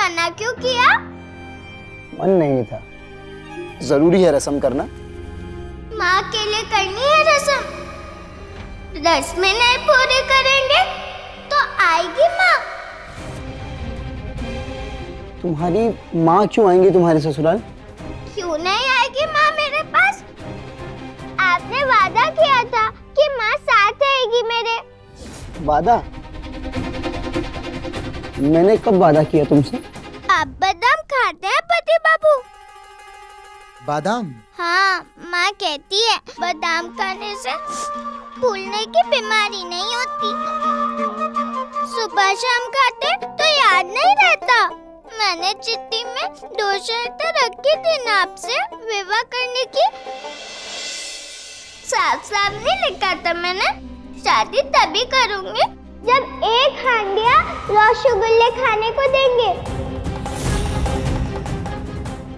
मना क्यों किया? मन नहीं था। जरूरी है रस्म करना। माँ के लिए करनी है रस्म। रस्में नहीं पूरी करेंगे तो आएगी माँ। तुम्हारी माँ क्यों आएंगी तुम्हारे ससुराल? क्यों नहीं आएगी माँ मेरे पास? आपने वादा किया था कि माँ साथ आएगी मेरे। वादा? मैंने कब वादा किया तुमसे? आप बादाम खाते हैं पति बाबू? बादाम? हाँ, माँ कहती है बादाम खाने से फूलने की बीमारी नहीं होती। सुबह शाम खाते तो याद नहीं रहता। मैंने चिट्ठी में 2 शर्तें रखी थी ना आपसे विवाह करने की। साफ साफ नहीं लिखा था मैंने, शादी तभी करूंगी जब 1 हांडिया रसगुल्ले खाने को देंगे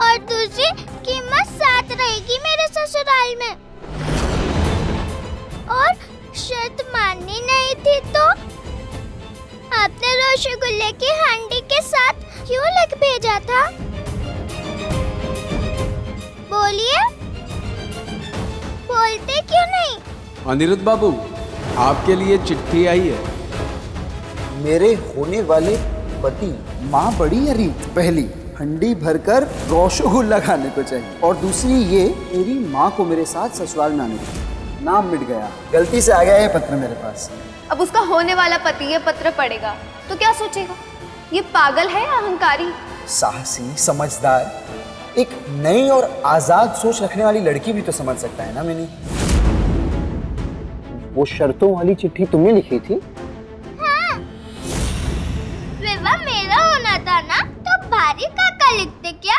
और दूसरी कि माँ साथ रहेगी मेरे ससुराल में। और शर्त माननी नहीं थी तो आपने रसगुल्ले की हांडी के साथ क्यों लिख भेजा था? बोलिए, बोलते क्यों नहीं? अनिरुद्ध बाबू, आपके लिए चिट्ठी आई है। मेरे होने वाले पति माँ बड़ी या रीत? पहली, हंडी भरकर रसगुल्ला खाने को चाहिए, और दूसरी ये मेरी माँ को मेरे साथ ससुराल में आने को। नाम मिट गया, गलती से आ गया ये पत्र मेरे पास। अब उसका होने वाला पति ये पत्र पढ़ेगा तो क्या सोचेगा? ये पागल है या अहंकारी? साहसी, समझदार, एक नई और आजाद सोच रखने वाली लड़की भी तो समझ सकता है ना। मैंने वो शर्तों वाली चिट्ठी तुमने लिखी थी? हाँ, विवाह मेरा होना था ना, तो भारी काका लिखते क्या?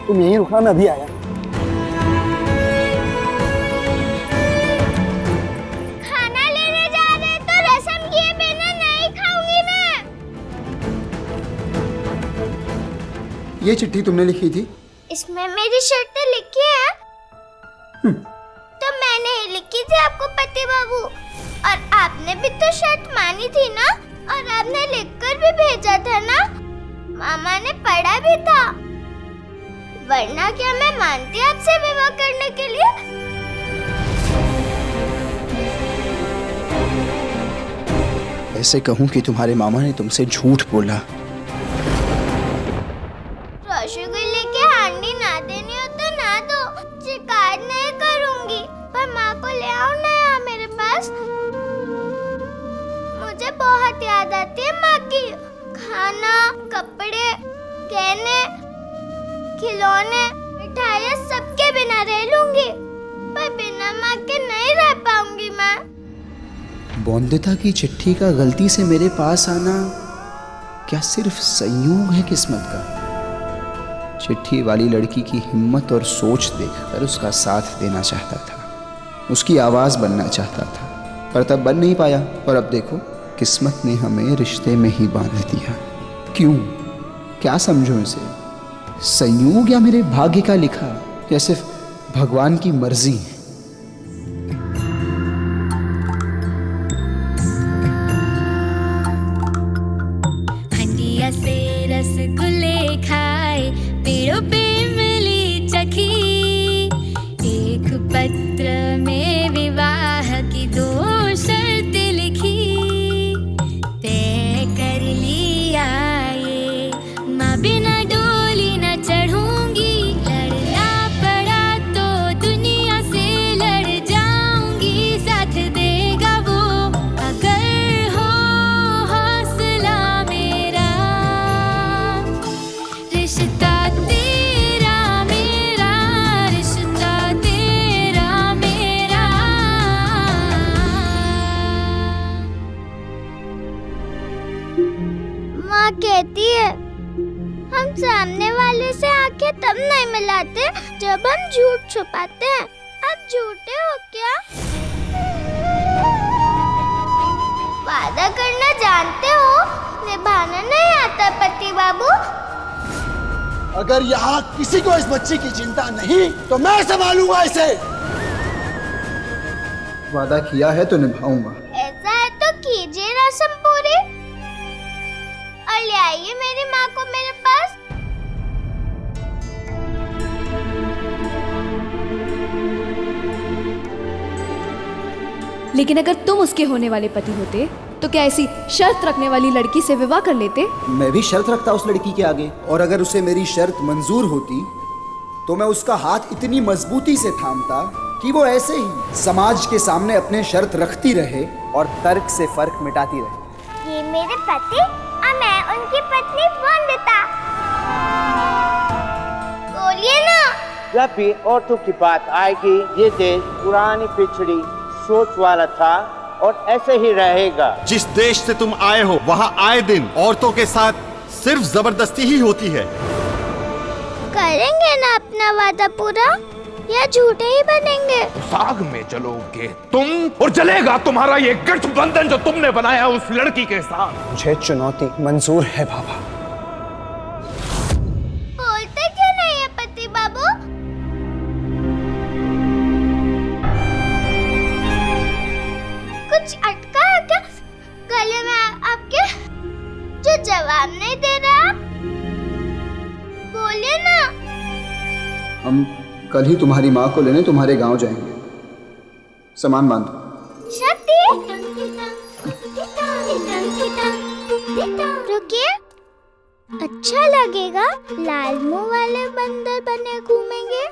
तुम यहीं रुकना, मैं अभी आया। खाना लेने जा रहे तो रस्म किए बिना नहीं खाऊंगी मैं। ये चिट्ठी तुमने लिखी थी? इसमें मेरी शर्तें लिखी हैं। तो मैंने ही लिखी थी आपको पति बाबू, और आपने भी तो शर्त मानी थी ना, और आपने लिखकर भी भेजा था ना। मामा ने पढ़ा भी था, वरना क्या मैं मानती आपसे विवाह करने के लिए? ऐसे कहूँ कि तुम्हारे मामा ने तुमसे झूठ बोला। रसगुल्ले की हांडी ना देनी हो तो ना दो, शिकायत नहीं करूंगी, पर माँ को ले आओ ना यहाँ मेरे पास। मुझे बहुत याद आती है माँ की। खाना, कपड़े, गहने, खिलौने, मिठाइयाँ सबके बिना रह लूंगी, पर बिना माँ के नहीं रह पाऊंगी मैं। बौंदिता की चिट्ठी का गलती से मेरे पास आना क्या सिर्फ संयोग है किस्मत का? चिट्ठी वाली लड़की की हिम्मत और सोच देखकर उसका साथ देना चाहता था, उसकी आवाज़ बनना चाहता था, पर तब बन नहीं पाया। और अब देखो, किस्मत ने हमें रिश्ते में ही बांध दिया। क्यों? क्या समझो इसे? संयोग या मेरे भाग्य का लिखा, या सिर्फ भगवान की मर्जी? हंडिया से रसगुल्ले खाए, पेड़ों पे मिली चखी, एक पत्र में विवाह की 2 शर्तें लिखी, तय कर लिया ये माँ बिना डोली न चढ़ूंगी, लड़ना पड़ा तो दुनिया से लड़ जाऊंगी, साथ देगा वो अगर हो हौसला मेरा, रिश्ता तेरा मेरा, रिश्ता तेरा मेरा। माँ कहती है हम सामने वाले से आंखें तब नहीं मिलाते जब हम झूठ छुपाते हैं। आप झूठे हो क्या? वादा करना जानते हो, निभाना नहीं आता पति बाबू। अगर यहाँ किसी को इस बच्ची की चिंता नहीं तो मैं संभालूंगा इसे। वादा किया है तो निभाऊंगा। रस्म पूरी और ले आइए मेरी माँ को मेरे पास। लेकिन अगर तुम उसके होने वाले पति होते तो क्या ऐसी शर्त रखने वाली लड़की से विवाह कर लेते? मैं भी शर्त रखता उस लड़की के आगे, और अगर उसे मेरी शर्त मंजूर होती तो मैं उसका हाथ इतनी मजबूती से थामता कि वो ऐसे ही समाज के सामने अपने शर्त रखती रहे और तर्क से फर्क मिटाती रहे। ये मेरे पति और मैं उनकी पत्नी वंदिता। बोलिए ना। जब भी औरतों की बात आएगी, ये देश पुरानी पिछड़ी सोच वाला था और ऐसे ही रहेगा। जिस देश से तुम आए हो वहाँ आए दिन औरतों के साथ सिर्फ जबरदस्ती ही होती है। करेंगे ना अपना वादा पूरा या झूठे ही बनेंगे? साग में चलोगे तुम और जलेगा तुम्हारा ये गठबंधन जो तुमने बनाया उस लड़की के साथ। मुझे चुनौती मंजूर है बाबा। बोलते क्यों नहीं है पति बाबू? कुछ अटका है क्या गले में आपके जो जवाब नहीं दे रहा आप? बोलिए ना। हम कल ही तुम्हारी माँ को लेने तुम्हारे गांव जाएंगे। सामान बांधो। शक्ति रुकिए, अच्छा लगेगा लाल मुंह वाले बंदर बने घूमेंगे।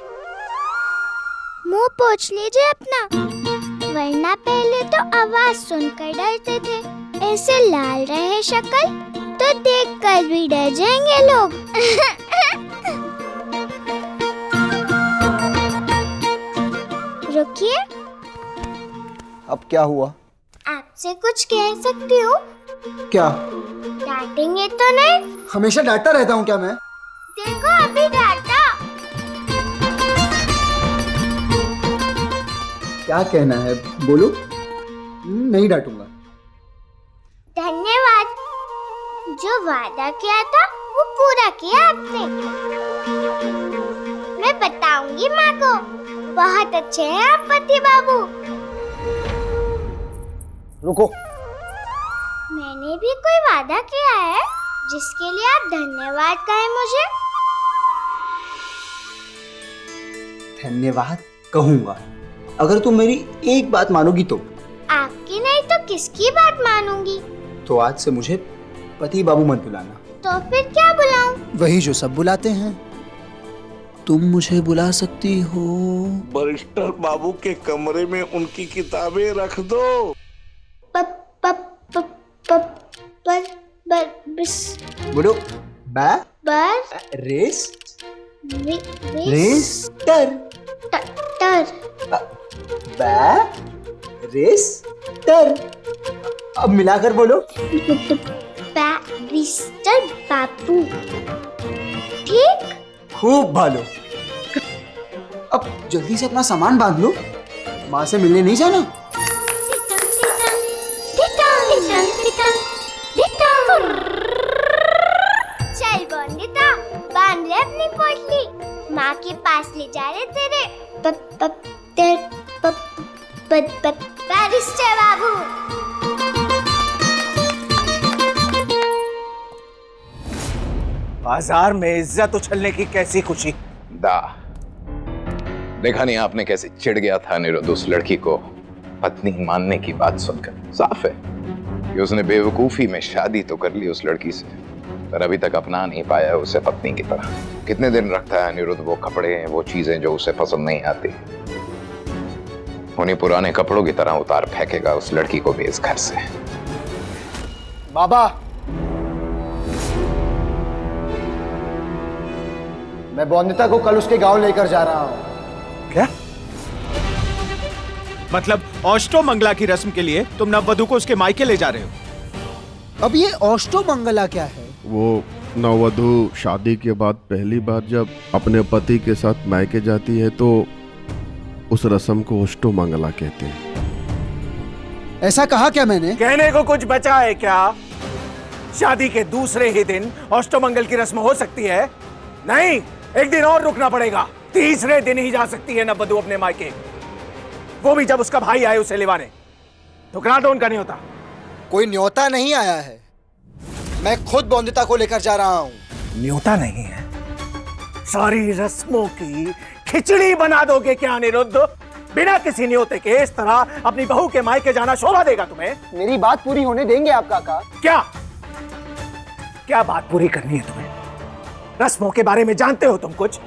मुंह पोंछ लीजिए अपना, वरना पहले तो आवाज सुनकर डरते थे, ऐसे लाल रहे शक्ल तो देखकर भी डर जाएंगे लोग। रुकिए। अब क्या हुआ? आपसे कुछ कह सकती हूँ? क्या? डांटेंगे तो नहीं? हमेशा डांटता रहता हूँ क्या मैं? देखो अभी डांटा। क्या कहना है बोलो। नहीं डांटूंगा। धन्यवाद। जो वादा किया था वो पूरा किया आपने। मैं बताऊंगी माँ को। बहुत अच्छे हैं आप पति बाबू। रुको। मैंने भी कोई वादा किया है जिसके लिए आप धन्यवाद कहें मुझे। धन्यवाद कहूंगा अगर तुम मेरी एक बात मानोगी तो। आपकी नहीं तो किसकी बात मानूंगी? तो आज से मुझे पति बाबू मत बुलाना। तो फिर क्या बुलाऊं? वही जो सब बुलाते हैं। तुम मुझे बुला सकती हो। बरिस्टर बाबू के कमरे में उनकी किताबें रख दो। बोलो। रेस टर रेस टर। अब मिलाकर बोलो। बैरिस्टर बाबू। ठीक? खूब भालो। अब जल्दी से अपना सामान बांध लो, माँ से मिलने नहीं जाना। चल वंदिता, बांध ले अपनी पोटली। माँ के पास ले जा रहे तेरे बैरिस्टर बाबू। बाजार में इज्जत उछलने की कैसी खुशी। देखा नहीं आपने कैसे चिढ़ गया था अनिरुद्ध उस लड़की को पत्नी मानने की बात सुनकर। साफ है कि उसने बेवकूफी में शादी तो कर ली उस लड़की से, पर अभी तक अपना नहीं पाया उसे पत्नी की तरह। कितने दिन रखता है अनिरुद्ध वो कपड़े, वो चीजें जो उसे पसंद नहीं आती, उन्हीं पुराने कपड़ों की तरह उतार फेंकेगा उस लड़की को भी इस घर से। बाबा, मैं वंदिता को कल उसके गांव लेकर जा रहा हूँ। क्या मतलब? अष्टोमंगला की रस्म के लिए तुम नववधु को उसके मायके ले जा रहे हो? अब ये अष्टोमंगला क्या है? वो नववधु शादी के बाद पहली बार जब अपने पति के साथ मायके जाती है तो उस रस्म को अष्टोमंगला कहते हैं। ऐसा कहा क्या मैंने? कहने को कुछ बचा है क्या? शादी के दूसरे ही दिन अष्टोमंगल की रस्म हो सकती है? नहीं, एक दिन और रुकना पड़ेगा। तीसरे दिन ही जा सकती है नववधु अपने मायके, वो भी जब उसका भाई आए उसे लेवाने। तो ग्रांट उनका नहीं होता, कोई न्योता नहीं आया है, मैं खुद बॉन्दिता को लेकर जा रहा हूँ। न्योता नहीं है, सारी रस्मों की खिचड़ी बना दोगे क्या अनिरुद्ध? बिना किसी न्योते के इस तरह अपनी बहू के मायके जाना शोभा देगा तुम्हें? मेरी बात पूरी होने देंगे आप काका? क्या क्या बात पूरी करनी है तुम्हें? रस्मों के बारे में जानते हो तुम कुछ?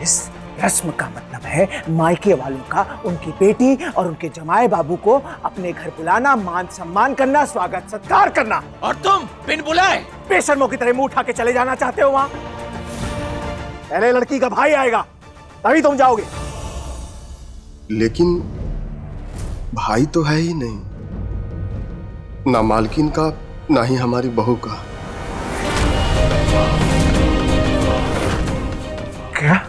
इस रस्म का मतलब है मायके वालों का उनकी बेटी और उनके जमाए बाबू को अपने घर बुलाना, मान सम्मान करना, स्वागत सत्कार करना। और तुम बिन बुलाए बेशर्मों की तरह मुंह उठा के चले जाना चाहते हो वहां? पहले लड़की का भाई आएगा तभी तुम जाओगे। लेकिन भाई तो है ही नहीं, ना मालकिन का ना ही हमारी बहू का। क्या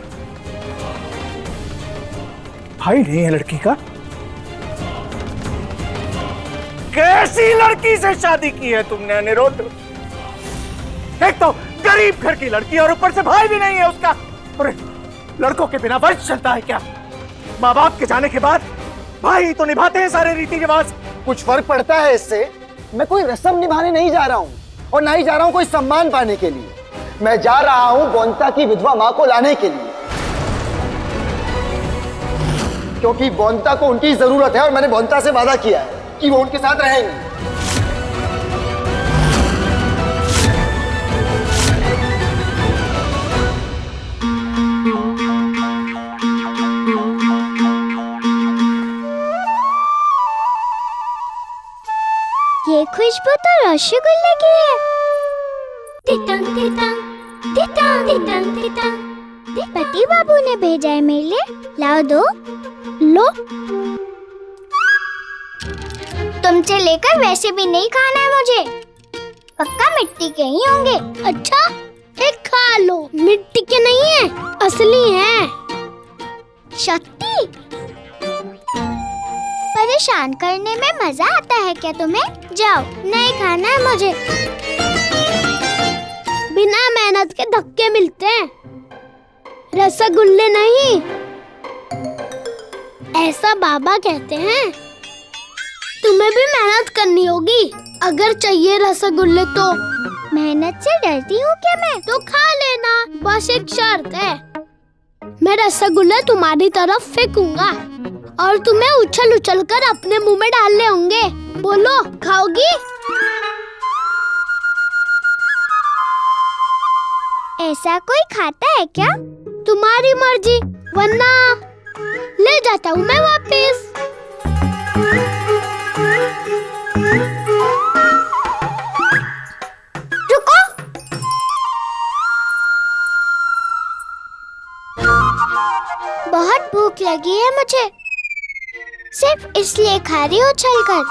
भाई नहीं है लड़की का? कैसी लड़की से शादी की है तुमने अनिरुद्ध? एक तो गरीब घर की लड़की और ऊपर से भाई भी नहीं है उसका। अरे लड़कों के बिना वंश चलता है क्या? माँ बाप के जाने के बाद भाई तो निभाते हैं सारे रीति रिवाज। कुछ फर्क पड़ता है इससे? मैं कोई रस्म निभाने नहीं जा रहा हूँ और ना ही जा रहा हूँ कोई सम्मान पाने के लिए। मैं जा रहा हूँ बॉन्दिता की विधवा माँ को लाने के लिए, क्योंकि बॉन्दिता को उनकी जरूरत है और मैंने बॉन्दिता से वादा किया है कि वो उनके साथ रहेंगे। ये खुशबू तो रसगुल्ले की है। तितंग तितंग तितंग तितंग तितंग। पति बाबू ने भेजा है मेरे लिए, लाओ दो। लो। तुमसे लेकर वैसे भी नहीं खाना है मुझे, पक्का मिट्टी के ही होंगे। अच्छा, एक खा लो। मिट्टी के नहीं है, असली है। शक्ति, परेशान करने में मजा आता है क्या तुम्हें? जाओ, नहीं खाना है मुझे। बिना मेहनत के धक्के मिलते हैं, रसगुल्ले नहीं। ऐसा बाबा कहते हैं। तुम्हें भी मेहनत करनी होगी अगर चाहिए रसगुल्ले तो। मेहनत से डरती हूँ क्या मैं? तो खा लेना, बस एक शर्त है। मैं रसगुल्ले तुम्हारी तरफ फेंकूंगा और तुम्हें उछल उछल कर अपने मुंह में डालने होंगे। बोलो, खाओगी? ऐसा कोई खाता है क्या? तुम्हारी मर्जी, वरना ले जाता हूँ मैं वापस। रुको, बहुत भूख लगी है मुझे, सिर्फ इसलिए खा रही हूँ चलकर।